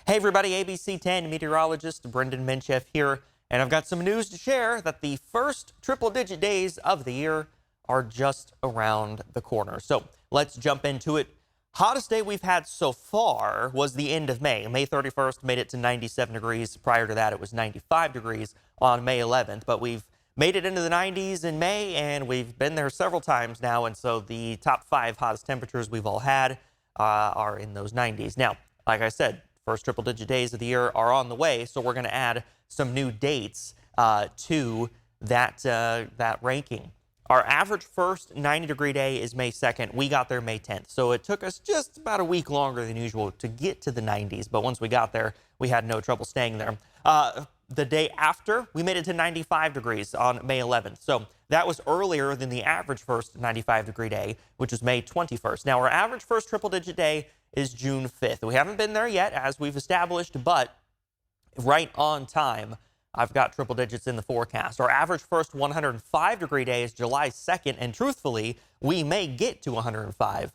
Hey everybody, ABC 10 meteorologist Brendan Menchef here, and I've got some news to share that the first triple-digit days of the year are just around the corner. So let's jump into it. Hottest day we've had so far was the end of May. May 31st made it to 97 degrees. Prior to that, it was 95 degrees on May 11th, but we've made it into the 90s in May, and we've been there several times now, and so the top 5 hottest temperatures we've all had are in those 90s. Now, like I said, first triple-digit days of the year are on the way, so we're going to add some new dates to that ranking. Our average first 90-degree day is May 2nd. We got there May 10th, so it took us just about a week longer than usual to get to the 90s, but once we got there, we had no trouble staying there. The day after, we made it to 95 degrees on May 11th, so that was earlier than the average first 95-degree day, which was May 21st. Now, our average first triple-digit day is June 5th. We haven't been there yet, as we've established, but right on time, I've got triple digits in the forecast. Our average first 105-degree day is July 2nd, and truthfully, we may get to 105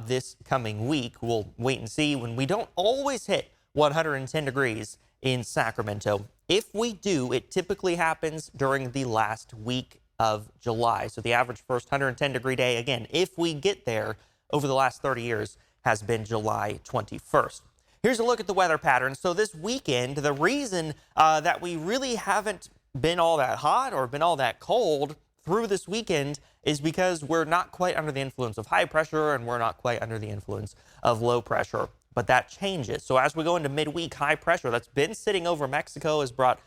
this coming week. We'll wait and see when we don't always hit 110 degrees in Sacramento. If we do, it typically happens during the last week of July. So the average first 110-degree day, again, if we get there over the last 30 years, has been July 21st. Here's a look at the weather pattern. So this weekend, the reason that we really haven't been all that hot or been all that cold through this weekend is because we're not quite under the influence of high pressure and we're not quite under the influence of low pressure. But that changes. So as we go into midweek, high pressure that's been sitting over Mexico has brought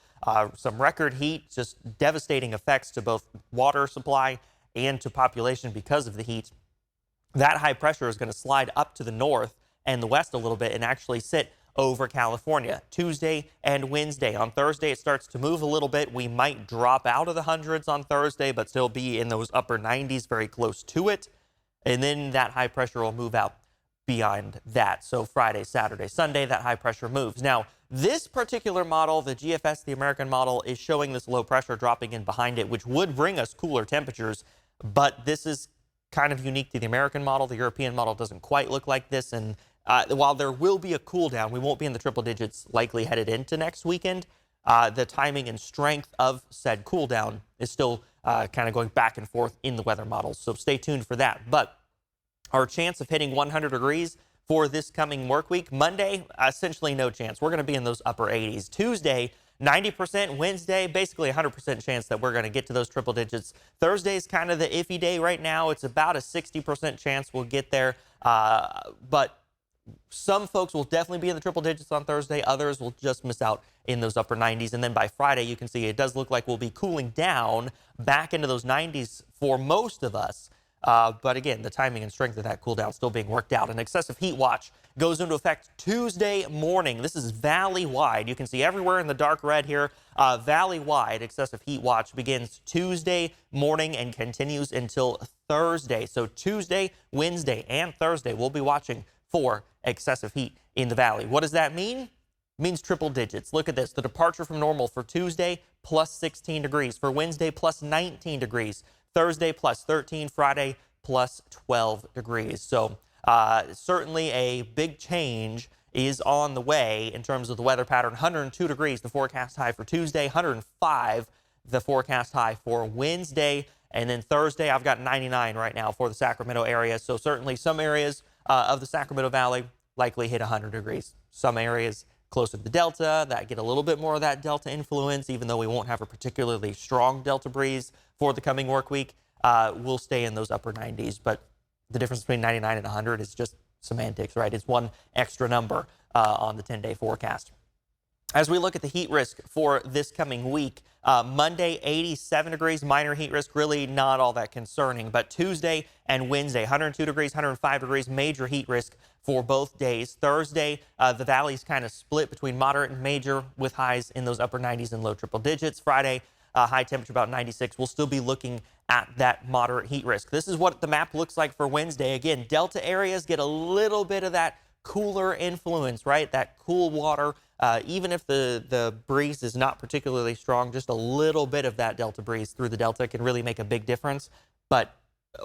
some record heat, just devastating effects to both water supply and to population because of the heat. That high pressure is going to slide up to the north and the west a little bit and actually sit over California Tuesday and Wednesday. On Thursday, it starts to move a little bit. We might drop out of the hundreds on Thursday, but still be in those upper 90s, very close to it. And then that high pressure will move out beyond that. So Friday, Saturday, Sunday, that high pressure moves. Now, this particular model, the GFS, the American model, is showing this low pressure dropping in behind it, which would bring us cooler temperatures, but this is kind of unique to the American model. The European model doesn't quite look like this, and while there will be a cool down, we won't be in the triple digits likely headed into next weekend. The timing and strength of said cool down is still kind of going back and forth in the weather models, so stay tuned for that. But our chance of hitting 100 degrees for this coming work week, Monday, essentially no chance. We're going to be in those upper 80s. Tuesday, 90%. Wednesday, basically 100% chance that we're going to get to those triple digits. Thursday is kind of the iffy day right now. It's about a 60% chance we'll get there. But some folks will definitely be in the triple digits on Thursday. Others will just miss out in those upper 90s. And then by Friday, you can see it does look like we'll be cooling down back into those 90s for most of us. But again, the timing and strength of that cool down still being worked out. An excessive heat watch goes into effect Tuesday morning. This is valley-wide. You can see everywhere in the dark red here. Valley-wide excessive heat watch begins Tuesday morning and continues until Thursday. So Tuesday, Wednesday, and Thursday, we'll be watching for excessive heat in the valley. What does that mean? It means triple digits. Look at this. The departure from normal for Tuesday, plus 16 degrees. For Wednesday, plus 19 degrees. Thursday, plus 13. Friday, plus 12 degrees. So certainly a big change is on the way in terms of the weather pattern. 102 degrees, the forecast high for Tuesday. 105, the forecast high for Wednesday. And then Thursday, I've got 99 right now for the Sacramento area. So certainly some areas of the Sacramento Valley likely hit 100 degrees. Some areas closer to the Delta that get a little bit more of that Delta influence, even though we won't have a particularly strong Delta breeze for the coming work week. We'll stay in those upper 90s, but the difference between 99 and 100 is just semantics, right? It's one extra number on the 10-day forecast. As we look at the heat risk for this coming week, Monday, 87 degrees, minor heat risk, really not all that concerning. But Tuesday and Wednesday, 102 degrees, 105 degrees, major heat risk for both days. Thursday, the valley's kind of split between moderate and major with highs in those upper 90s and low triple digits. Friday, high temperature about 96. We'll still be looking at that moderate heat risk. This is what the map looks like for Wednesday. Again, Delta areas get a little bit of that cooler influence, right? That cool water. Even if the breeze is not particularly strong, just a little bit of that Delta breeze through the Delta can really make a big difference. But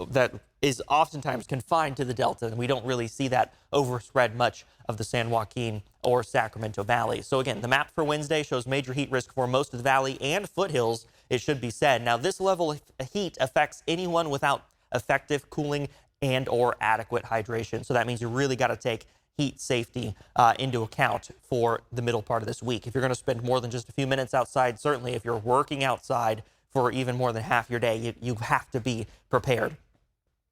that is oftentimes confined to the Delta, and we don't really see that overspread much of the San Joaquin or Sacramento Valley. So again, the map for Wednesday shows major heat risk for most of the valley and foothills, it should be said. Now, this level of heat affects anyone without effective cooling and or adequate hydration. So that means you really got to take heat safety into account for the middle part of this week. If you're going to spend more than just a few minutes outside, certainly if you're working outside for even more than half your day, you have to be prepared.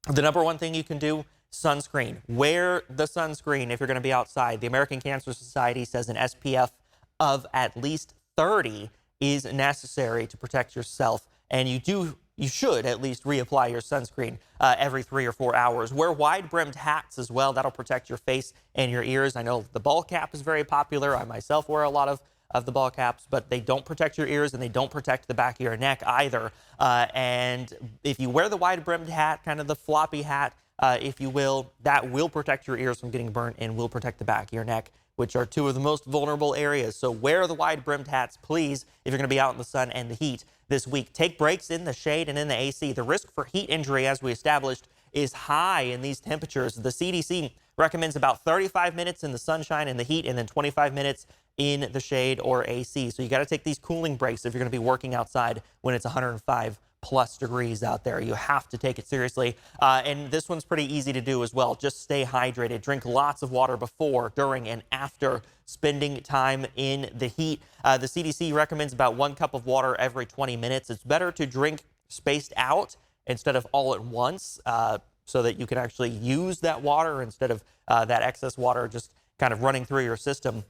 The number one thing you can do, sunscreen. Wear the sunscreen if you're going to be outside. The American Cancer Society says an SPF of at least 30 is necessary to protect yourself, and you should at least reapply your sunscreen every 3 or 4 hours. Wear wide-brimmed hats as well. That'll protect your face and your ears. I know the ball cap is very popular. I myself wear a lot of the ball caps, but they don't protect your ears and they don't protect the back of your neck either. And if you wear the wide-brimmed hat, kind of the floppy hat, if you will, that will protect your ears from getting burnt and will protect the back of your neck, which are two of the most vulnerable areas. So wear the wide-brimmed hats, please, if you're going to be out in the sun and the heat this week. Take breaks in the shade and in the AC. The risk for heat injury, as we established, is high in these temperatures. The CDC recommends about 35 minutes in the sunshine and the heat, and then 25 minutes in the shade or AC. So you got to take these cooling breaks if you're going to be working outside when it's 105 plus degrees out there. You have to take it seriously. And this one's pretty easy to do as well. Just stay hydrated. Drink lots of water before, during, and after spending time in the heat. The CDC recommends about 1 cup of water every 20 minutes. It's better to drink spaced out instead of all at once, so that you can actually use that water instead of that excess water just kind of running through your system.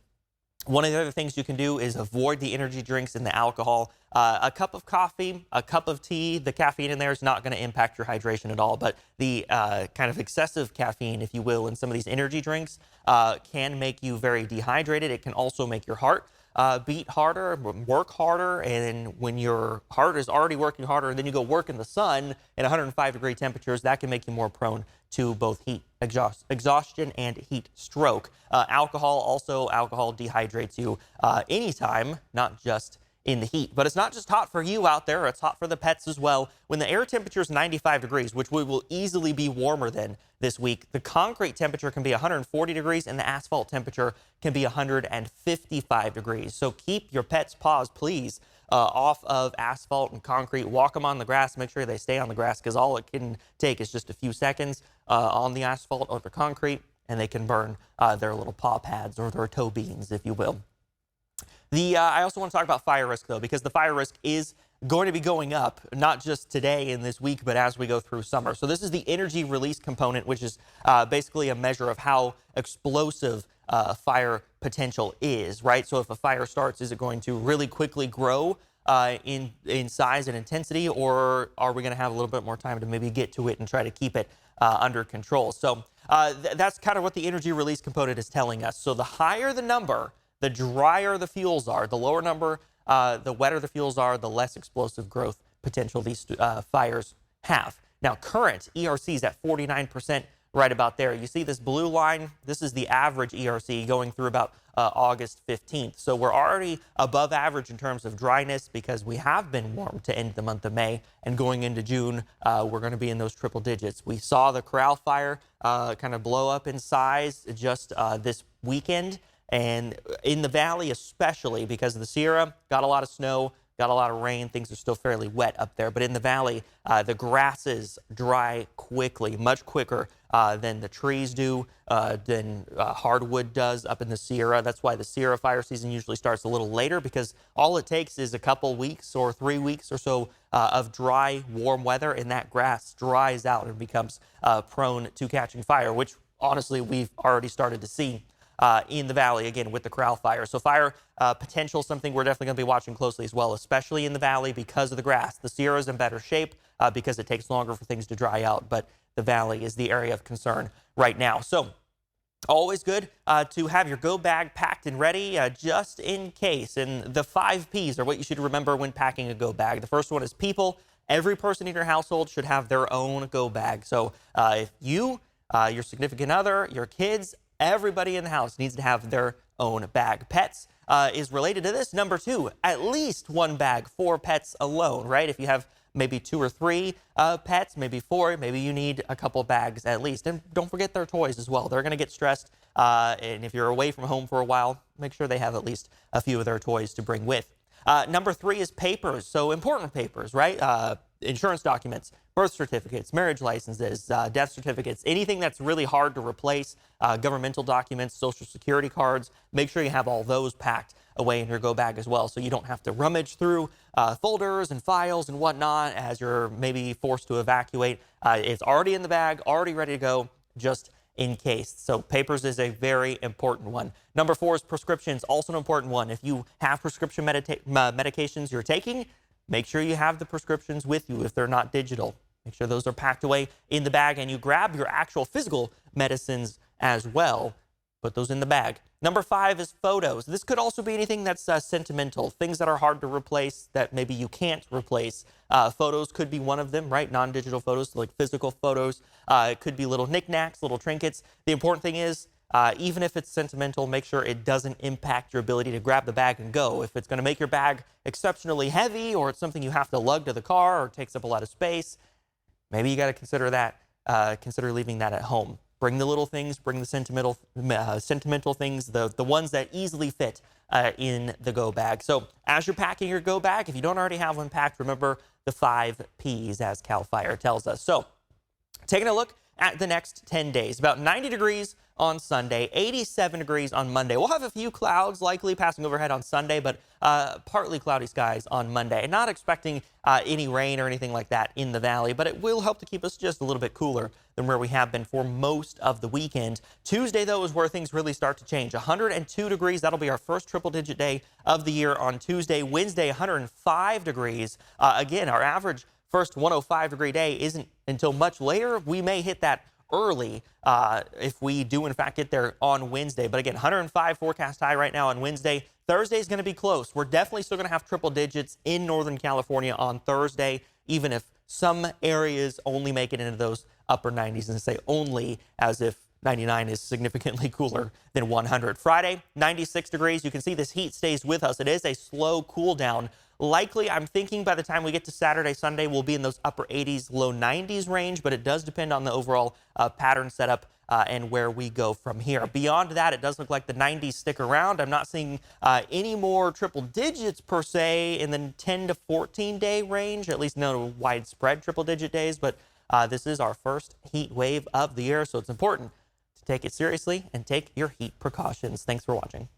One of the other things you can do is avoid the energy drinks and the alcohol. A cup of coffee, a cup of tea, the caffeine in there is not going to impact your hydration at all. But the kind of excessive caffeine, if you will, in some of these energy drinks can make you very dehydrated. It can also make your heart beat harder, work harder. And when your heart is already working harder and then you go work in the sun at 105-degree temperatures, that can make you more prone to both heat exhaustion and heat stroke. Alcohol dehydrates you anytime, not just in the heat. But it's not just hot for you out there, it's hot for the pets as well. When the air temperature is 95 degrees, which we will easily be warmer than this week, the concrete temperature can be 140 degrees and the asphalt temperature can be 155 degrees. So keep your pets' paws, please, off of asphalt and concrete. Walk them on the grass. Make sure they stay on the grass, because all it can take is just a few seconds on the asphalt or the concrete, and they can burn their little paw pads or their toe beans, if you will. I also want to talk about fire risk, though, because the fire risk is going to be going up, not just today and this week, but as we go through summer. So this is the energy release component, which is basically a measure of how explosive fire potential is, right? So if a fire starts, is it going to really quickly grow in size and intensity, or are we going to have a little bit more time to maybe get to it and try to keep it under control? So that's kind of what the energy release component is telling us. So the higher the number, the drier the fuels are. The lower number, the wetter the fuels are, the less explosive growth potential these fires have. Now, current ERC is at 49%, right about there. You see this blue line? This is the average ERC going through about August 15th. So we're already above average in terms of dryness, because we have been warm to end the month of May, and going into June, we're going to be in those triple digits. We saw the Corral fire kind of blow up in size just this weekend. And in the valley especially, because the Sierra got a lot of snow, got a lot of rain, things are still fairly wet up there. But in the valley, the grasses dry quickly, much quicker than the trees do, than hardwood does up in the Sierra. That's why the Sierra fire season usually starts a little later, because all it takes is a couple weeks or 3 weeks or so of dry, warm weather, and that grass dries out and becomes prone to catching fire, which honestly we've already started to see in the valley, again, with the Corral fire. So fire potential, something we're definitely going to be watching closely as well, especially in the valley because of the grass. The Sierra is in better shape because it takes longer for things to dry out, but the valley is the area of concern right now. So always good to have your go bag packed and ready just in case. And the 5 Ps are what you should remember when packing a go bag. The first one is people. Every person in your household should have their own go bag. So if you, your significant other, your kids, everybody in the house needs to have their own bag. Pets is related to this. Number 2, at least one bag for pets alone, right? If you have maybe 2 or 3 pets, maybe 4, maybe you need a couple bags at least. And don't forget their toys as well. They're going to get stressed. And if you're away from home for a while, make sure they have at least a few of their toys to bring with. Number 3 is papers. So important papers, right? Insurance documents, birth certificates, marriage licenses, death certificates, anything that's really hard to replace, governmental documents, social security cards. Make sure you have all those packed away in your go bag as well, so you don't have to rummage through folders and files and whatnot as you're maybe forced to evacuate. It's already in the bag, already ready to go, just in case. So papers is a very important one. Number 4 is prescriptions, also an important one. If you have prescription medications you're taking, make sure you have the prescriptions with you if they're not digital. Make sure those are packed away in the bag, and you grab your actual physical medicines as well. Put those in the bag. Number 5 is photos. This could also be anything that's sentimental, things that are hard to replace that maybe you can't replace. Photos could be one of them, right? Non-digital photos, like physical photos. It could be little knickknacks, little trinkets. The important thing is, even if it's sentimental, make sure it doesn't impact your ability to grab the bag and go. If it's going to make your bag exceptionally heavy, or it's something you have to lug to the car or takes up a lot of space, maybe you got to consider that. Consider leaving that at home. Bring the little things, bring the sentimental things, the ones that easily fit in the go bag. So as you're packing your go bag, if you don't already have one packed, remember the 5 Ps, as CAL FIRE tells us. So taking a look at the next 10 days, about 90 degrees on Sunday, 87 degrees on Monday. We'll have a few clouds likely passing overhead on Sunday, but partly cloudy skies on Monday. And not expecting any rain or anything like that in the valley, but it will help to keep us just a little bit cooler than where we have been for most of the weekend. Tuesday, though, is where things really start to change. 102 degrees. That'll be our first triple-digit day of the year on Tuesday. Wednesday, 105 degrees. Again, our average first 105-degree day isn't until much later. We may hit that early if we do, in fact, get there on Wednesday. But again, 105 forecast high right now on Wednesday. Thursday is going to be close. We're definitely still going to have triple digits in Northern California on Thursday, even if some areas only make it into those upper 90s, and say only as if 99 is significantly cooler than 100. Friday, 96 degrees. You can see this heat stays with us. It is a slow cool down. Likely, I'm thinking by the time we get to Saturday, Sunday, we'll be in those upper 80s, low 90s range, but it does depend on the overall pattern setup and where we go from here. Beyond that, it does look like the 90s stick around. I'm not seeing any more triple digits per se in the 10 to 14 day range, at least no widespread triple digit days, but this is our first heat wave of the year, so it's important to take it seriously and take your heat precautions. Thanks for watching.